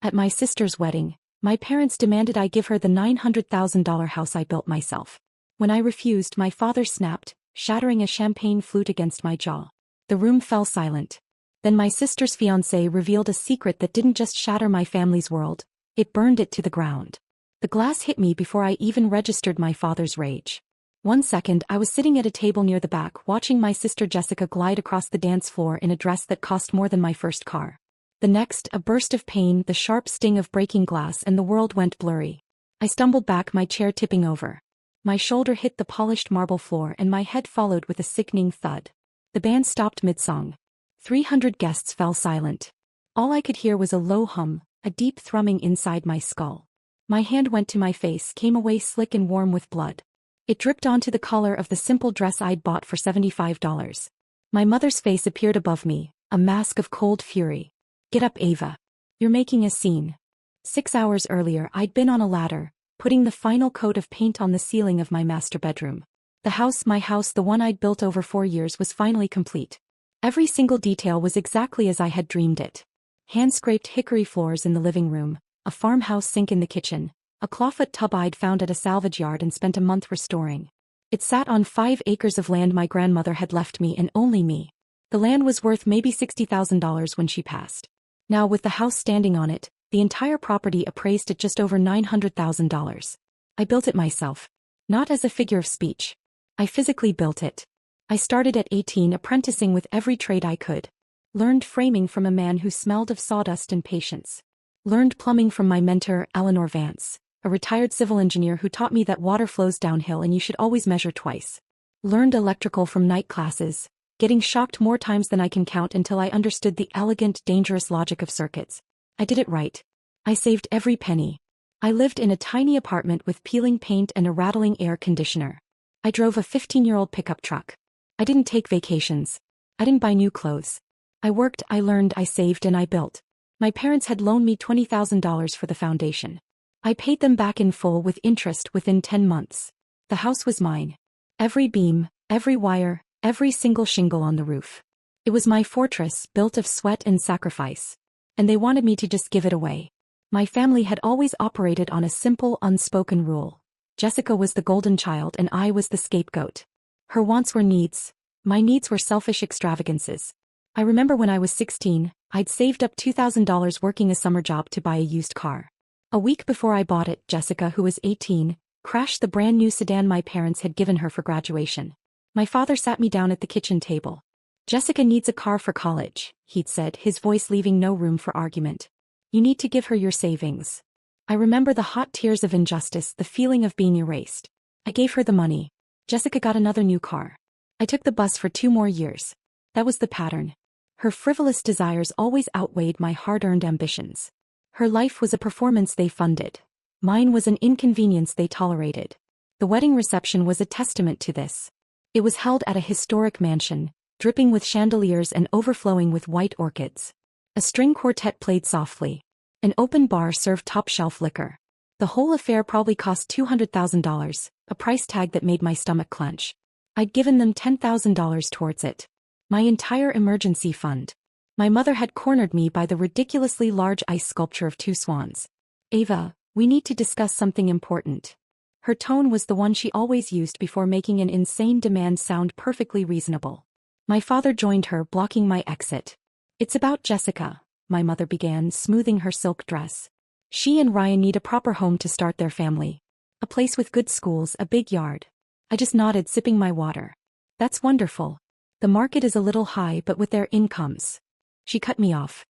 At my sister's wedding, my parents demanded I give her the $900,000 house I built myself. When I refused, my father snapped, shattering a champagne flute against my jaw. The room fell silent. Then my sister's fiancé revealed a secret that didn't just shatter my family's world, it burned it to the ground. The glass hit me before I even registered my father's rage. One second I was sitting at a table near the back watching my sister Jessica glide across the dance floor in a dress that cost more than my first car. The next, a burst of pain, the sharp sting of breaking glass, and the world went blurry. I stumbled back, my chair tipping over. My shoulder hit the polished marble floor and my head followed with a sickening thud. The band stopped mid-song. 300 guests fell silent. All I could hear was a low hum, a deep thrumming inside my skull. My hand went to my face, came away slick and warm with blood. It dripped onto the collar of the simple dress I'd bought for $75. My mother's face appeared above me, a mask of cold fury. "Get up, Ava. You're making a scene." 6 hours earlier I'd been on a ladder, putting the final coat of paint on the ceiling of my master bedroom. The house, my house, the one I'd built over 4 years, was finally complete. Every single detail was exactly as I had dreamed it. Hand-scraped hickory floors in the living room, a farmhouse sink in the kitchen, a clawfoot tub I'd found at a salvage yard and spent a month restoring. It sat on 5 acres of land my grandmother had left me and only me. The land was worth maybe $60,000 when she passed. Now, with the house standing on it, the entire property appraised at just over $900,000. I built it myself. Not as a figure of speech. I physically built it. I started at 18, apprenticing with every trade I could. Learned framing from a man who smelled of sawdust and patience. Learned plumbing from my mentor, Eleanor Vance, a retired civil engineer who taught me that water flows downhill and you should always measure twice. Learned electrical from night classes, getting shocked more times than I can count until I understood the elegant, dangerous logic of circuits. I did it right. I saved every penny. I lived in a tiny apartment with peeling paint and a rattling air conditioner. I drove a 15-year-old pickup truck. I didn't take vacations. I didn't buy new clothes. I worked, I learned, I saved, and I built. My parents had loaned me $20,000 for the foundation. I paid them back in full with interest within 10 months. The house was mine. Every beam, every wire, every single shingle on the roof. It was my fortress, built of sweat and sacrifice. And they wanted me to just give it away. My family had always operated on a simple, unspoken rule. Jessica was the golden child and I was the scapegoat. Her wants were needs. My needs were selfish extravagances. I remember when I was 16, I'd saved up $2,000 working a summer job to buy a used car. A week before I bought it, Jessica, who was 18, crashed the brand new sedan my parents had given her for graduation. My father sat me down at the kitchen table. "Jessica needs a car for college," he'd said, his voice leaving no room for argument. "You need to give her your savings." I remember the hot tears of injustice, the feeling of being erased. I gave her the money. Jessica got another new car. I took the bus for 2 more years. That was the pattern. Her frivolous desires always outweighed my hard-earned ambitions. Her life was a performance they funded. Mine was an inconvenience they tolerated. The wedding reception was a testament to this. It was held at a historic mansion, dripping with chandeliers and overflowing with white orchids. A string quartet played softly. An open bar served top-shelf liquor. The whole affair probably cost $200,000, a price tag that made my stomach clench. I'd given them $10,000 towards it. My entire emergency fund. My mother had cornered me by the ridiculously large ice sculpture of 2 swans. "Ava, we need to discuss something important." Her tone was the one she always used before making an insane demand sound perfectly reasonable. My father joined her, blocking my exit. "It's about Jessica," my mother began, smoothing her silk dress. "She and Ryan need a proper home to start their family. A place with good schools, a big yard." I just nodded, sipping my water. "That's wonderful. The market is a little high, but with their incomes." She cut me off.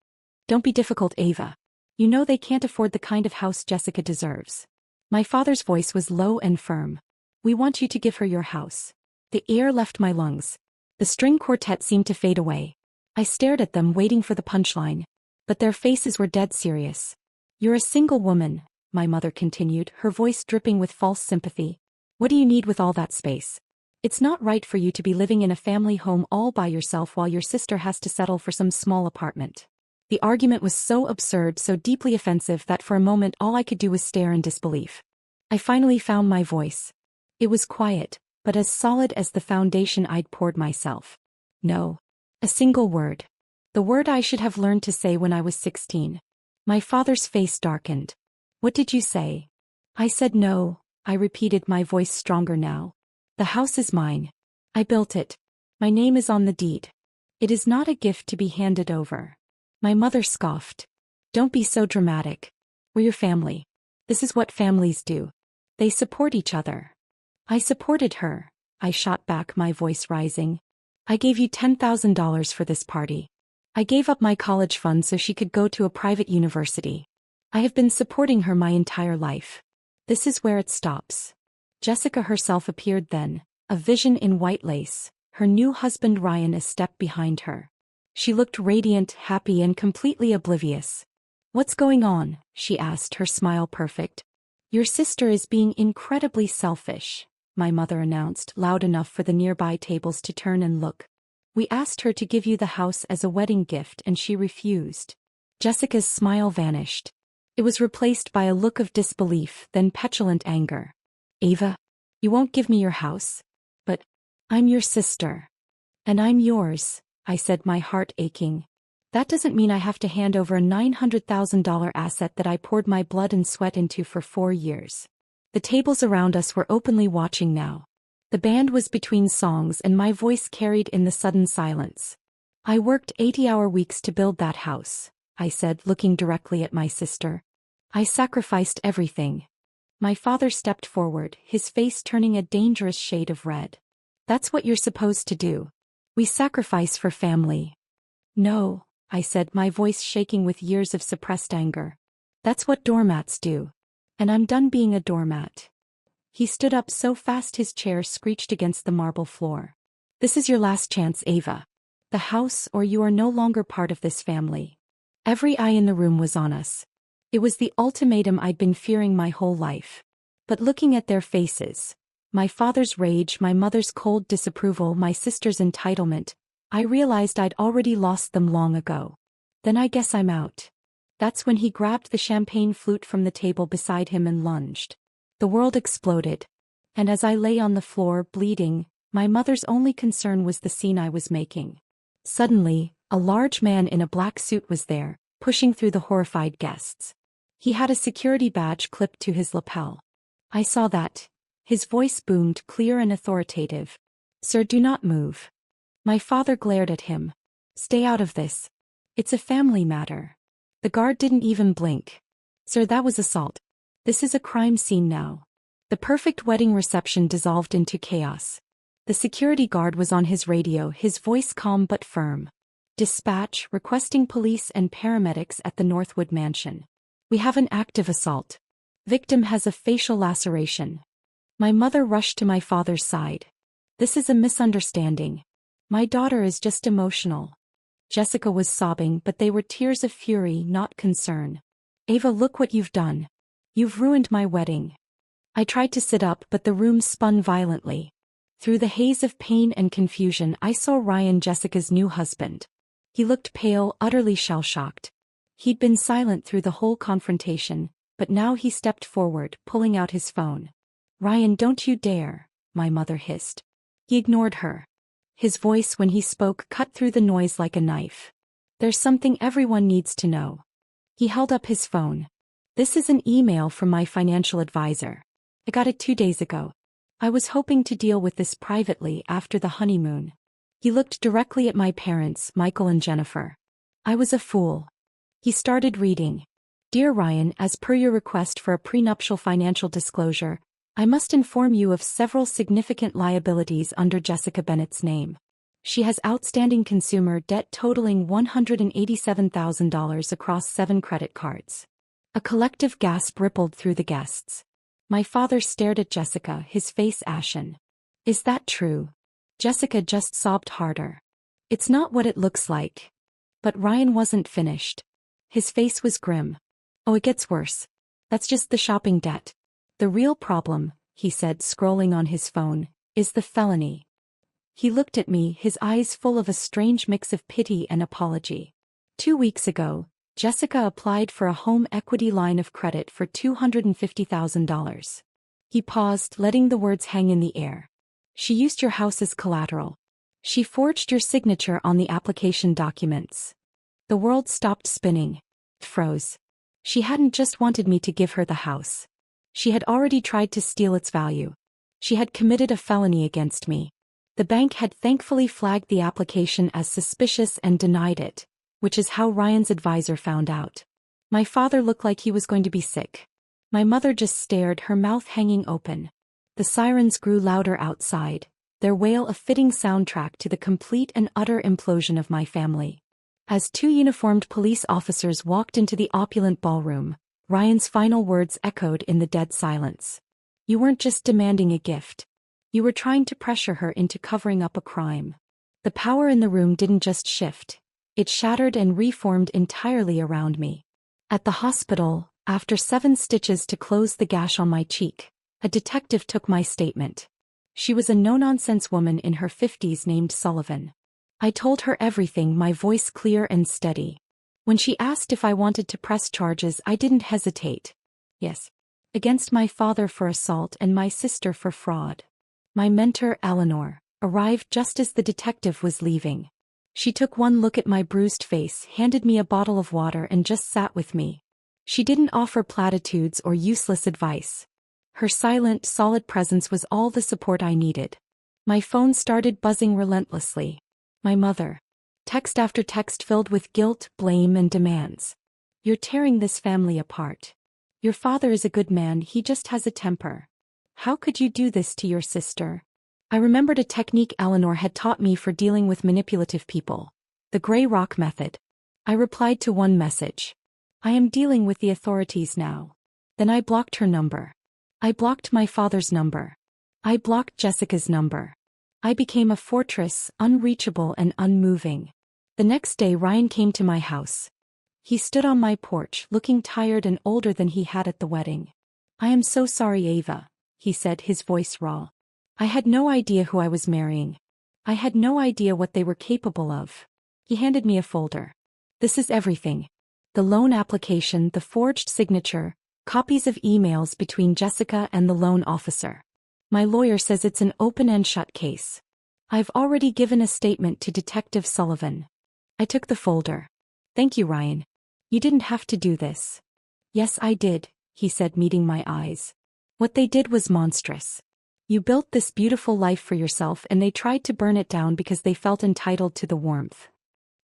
"Don't be difficult, Ava. You know they can't afford the kind of house Jessica deserves." My father's voice was low and firm. "We want you to give her your house." The air left my lungs. The string quartet seemed to fade away. I stared at them, waiting for the punchline. But their faces were dead serious. "You're a single woman," my mother continued, her voice dripping with false sympathy. "What do you need with all that space? It's not right for you to be living in a family home all by yourself while your sister has to settle for some small apartment." The argument was so absurd, so deeply offensive that for a moment all I could do was stare in disbelief. I finally found my voice. It was quiet, but as solid as the foundation I'd poured myself. "No." A single word. The word I should have learned to say when I was 16. My father's face darkened. What did you say? I said no, I repeated, my voice stronger now. The house is mine. I built it. My name is on the deed. It is not a gift to be handed over. My mother scoffed. Don't be so dramatic. We're your family. This is what families do. They support each other. I supported her, I shot back, my voice rising. I gave you $10,000 for this party. I gave up my college fund so she could go to a private university. I have been supporting her my entire life. This is where it stops. Jessica herself appeared then, a vision in white lace, her new husband Ryan a step behind her. She looked radiant, happy, and completely oblivious. What's going on? She asked, her smile perfect. Your sister is being incredibly selfish, my mother announced, loud enough for the nearby tables to turn and look. We asked her to give you the house as a wedding gift and she refused. Jessica's smile vanished. It was replaced by a look of disbelief, then petulant anger. Ava, you won't give me your house? But I'm your sister. And I'm yours, I said, my heart aching. That doesn't mean I have to hand over a $900,000 asset that I poured my blood and sweat into for 4 years. The tables around us were openly watching now. The band was between songs and my voice carried in the sudden silence. I worked 80-hour weeks to build that house, I said, looking directly at my sister. I sacrificed everything. My father stepped forward, his face turning a dangerous shade of red. That's what you're supposed to do. We sacrifice for family. No, I said, my voice shaking with years of suppressed anger. That's what doormats do. And I'm done being a doormat. He stood up so fast his chair screeched against the marble floor. This is your last chance, Ava. The house or you are no longer part of this family. Every eye in the room was on us. It was the ultimatum I'd been fearing my whole life. But looking at their faces, my father's rage, my mother's cold disapproval, my sister's entitlement, I realized I'd already lost them long ago. Then I guess I'm out. That's when he grabbed the champagne flute from the table beside him and lunged. The world exploded. And as I lay on the floor, bleeding, my mother's only concern was the scene I was making. Suddenly, a large man in a black suit was there, pushing through the horrified guests. He had a security badge clipped to his lapel. I saw that. His voice boomed, clear and authoritative. Sir, do not move. My father glared at him. Stay out of this. It's a family matter. The guard didn't even blink. Sir, that was assault. This is a crime scene now. The perfect wedding reception dissolved into chaos. The security guard was on his radio, his voice calm but firm. Dispatch, requesting police and paramedics at the Northwood mansion. We have an active assault. Victim has a facial laceration. My mother rushed to my father's side. This is a misunderstanding. My daughter is just emotional. Jessica was sobbing, but they were tears of fury, not concern. Ava, look what you've done. You've ruined my wedding. I tried to sit up, but the room spun violently. Through the haze of pain and confusion, I saw Ryan, Jessica's new husband. He looked pale, utterly shell-shocked. He'd been silent through the whole confrontation, but now he stepped forward, pulling out his phone. Ryan, don't you dare, my mother hissed. He ignored her. His voice when he spoke cut through the noise like a knife. There's something everyone needs to know. He held up his phone. This is an email from my financial advisor. I got it 2 days ago. I was hoping to deal with this privately after the honeymoon. He looked directly at my parents, Michael and Jennifer. I was a fool. He started reading. Dear Ryan, as per your request for a prenuptial financial disclosure, I must inform you of several significant liabilities under Jessica Bennett's name. She has outstanding consumer debt totaling $187,000 across 7 credit cards. A collective gasp rippled through the guests. My father stared at Jessica, his face ashen. Is that true? Jessica just sobbed harder. It's not what it looks like. But Ryan wasn't finished. His face was grim. Oh, it gets worse. That's just the shopping debt. The real problem, he said, scrolling on his phone, is the felony. He looked at me, his eyes full of a strange mix of pity and apology. 2 weeks ago, Jessica applied for a home equity line of credit for $250,000. He paused, letting the words hang in the air. She used your house as collateral. She forged your signature on the application documents. The world stopped spinning. It froze. She hadn't just wanted me to give her the house. She had already tried to steal its value. She had committed a felony against me. The bank had thankfully flagged the application as suspicious and denied it, which is how Ryan's advisor found out. My father looked like he was going to be sick. My mother just stared, her mouth hanging open. The sirens grew louder outside, their wail a fitting soundtrack to the complete and utter implosion of my family. As two uniformed police officers walked into the opulent ballroom, Ryan's final words echoed in the dead silence. You weren't just demanding a gift. You were trying to pressure her into covering up a crime. The power in the room didn't just shift. It shattered and reformed entirely around me. At the hospital, after 7 stitches to close the gash on my cheek, a detective took my statement. She was a no-nonsense woman in her 50s named Sullivan. I told her everything, my voice clear and steady. When she asked if I wanted to press charges, I didn't hesitate. Yes. Against my father for assault and my sister for fraud. My mentor, Eleanor, arrived just as the detective was leaving. She took one look at my bruised face, handed me a bottle of water and just sat with me. She didn't offer platitudes or useless advice. Her silent, solid presence was all the support I needed. My phone started buzzing relentlessly. My mother. Text after text filled with guilt, blame, and demands. You're tearing this family apart. Your father is a good man, he just has a temper. How could you do this to your sister? I remembered a technique Eleanor had taught me for dealing with manipulative people. The gray rock method. I replied to one message. I am dealing with the authorities now. Then I blocked her number. I blocked my father's number. I blocked Jessica's number. I became a fortress, unreachable and unmoving. The next day Ryan came to my house. He stood on my porch, looking tired and older than he had at the wedding. I am so sorry, Ava, he said, his voice raw. I had no idea who I was marrying. I had no idea what they were capable of. He handed me a folder. This is everything. The loan application, the forged signature, copies of emails between Jessica and the loan officer. My lawyer says it's an open and shut case. I've already given a statement to Detective Sullivan. I took the folder. Thank you, Ryan. You didn't have to do this. Yes, I did, he said, meeting my eyes. What they did was monstrous. You built this beautiful life for yourself and they tried to burn it down because they felt entitled to the warmth.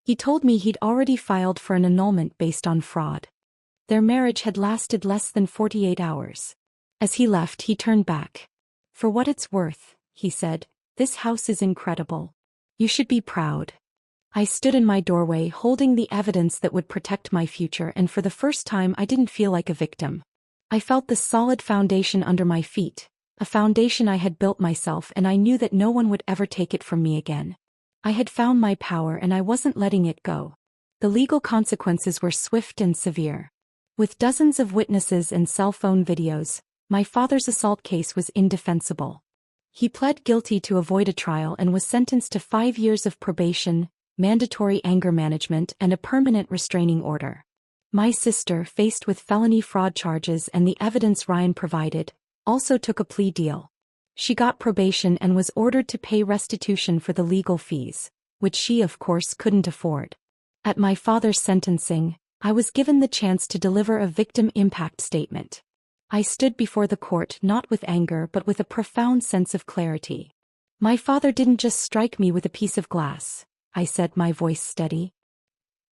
He told me he'd already filed for an annulment based on fraud. Their marriage had lasted less than 48 hours. As he left, he turned back. For what it's worth, he said, this house is incredible. You should be proud. I stood in my doorway holding the evidence that would protect my future, and for the first time I didn't feel like a victim. I felt the solid foundation under my feet, a foundation I had built myself, and I knew that no one would ever take it from me again. I had found my power and I wasn't letting it go. The legal consequences were swift and severe. With dozens of witnesses and cell phone videos, my father's assault case was indefensible. He pled guilty to avoid a trial and was sentenced to 5 years of probation, mandatory anger management, and a permanent restraining order. My sister, faced with felony fraud charges and the evidence Ryan provided, also took a plea deal. She got probation and was ordered to pay restitution for the legal fees, which she of course couldn't afford. At my father's sentencing, I was given the chance to deliver a victim impact statement. I stood before the court not with anger but with a profound sense of clarity. My father didn't just strike me with a piece of glass, I said, my voice steady.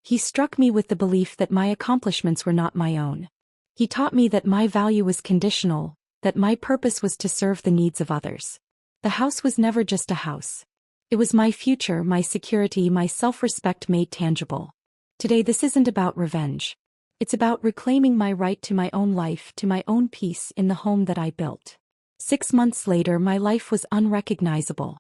He struck me with the belief that my accomplishments were not my own. He taught me that my value was conditional, that my purpose was to serve the needs of others. The house was never just a house. It was my future, my security, my self-respect made tangible. Today this isn't about revenge. It's about reclaiming my right to my own life, to my own peace in the home that I built. 6 months later, my life was unrecognizable.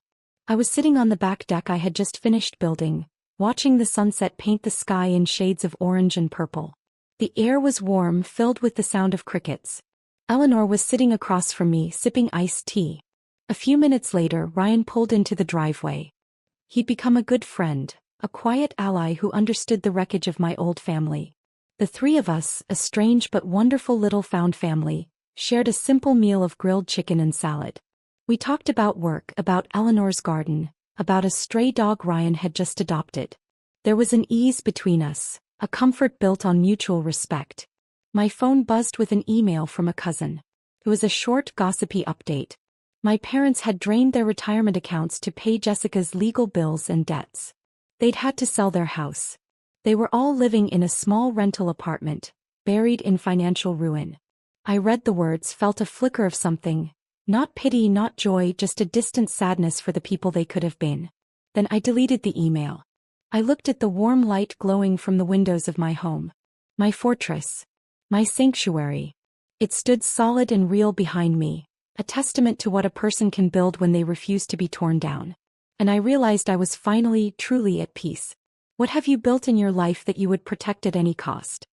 I was sitting on the back deck I had just finished building, watching the sunset paint the sky in shades of orange and purple. The air was warm, filled with the sound of crickets. Eleanor was sitting across from me, sipping iced tea. A few minutes later, Ryan pulled into the driveway. He'd become a good friend, a quiet ally who understood the wreckage of my old family. The three of us, a strange but wonderful little found family, shared a simple meal of grilled chicken and salad. We talked about work, about Eleanor's garden, about a stray dog Ryan had just adopted. There was an ease between us, a comfort built on mutual respect. My phone buzzed with an email from a cousin. It was a short, gossipy update. My parents had drained their retirement accounts to pay Jessica's legal bills and debts. They'd had to sell their house. They were all living in a small rental apartment, buried in financial ruin. I read the words, felt a flicker of something. Not pity, not joy, just a distant sadness for the people they could have been. Then I deleted the email. I looked at the warm light glowing from the windows of my home. My fortress. My sanctuary. It stood solid and real behind me, a testament to what a person can build when they refuse to be torn down. And I realized I was finally, truly at peace. What have you built in your life that you would protect at any cost?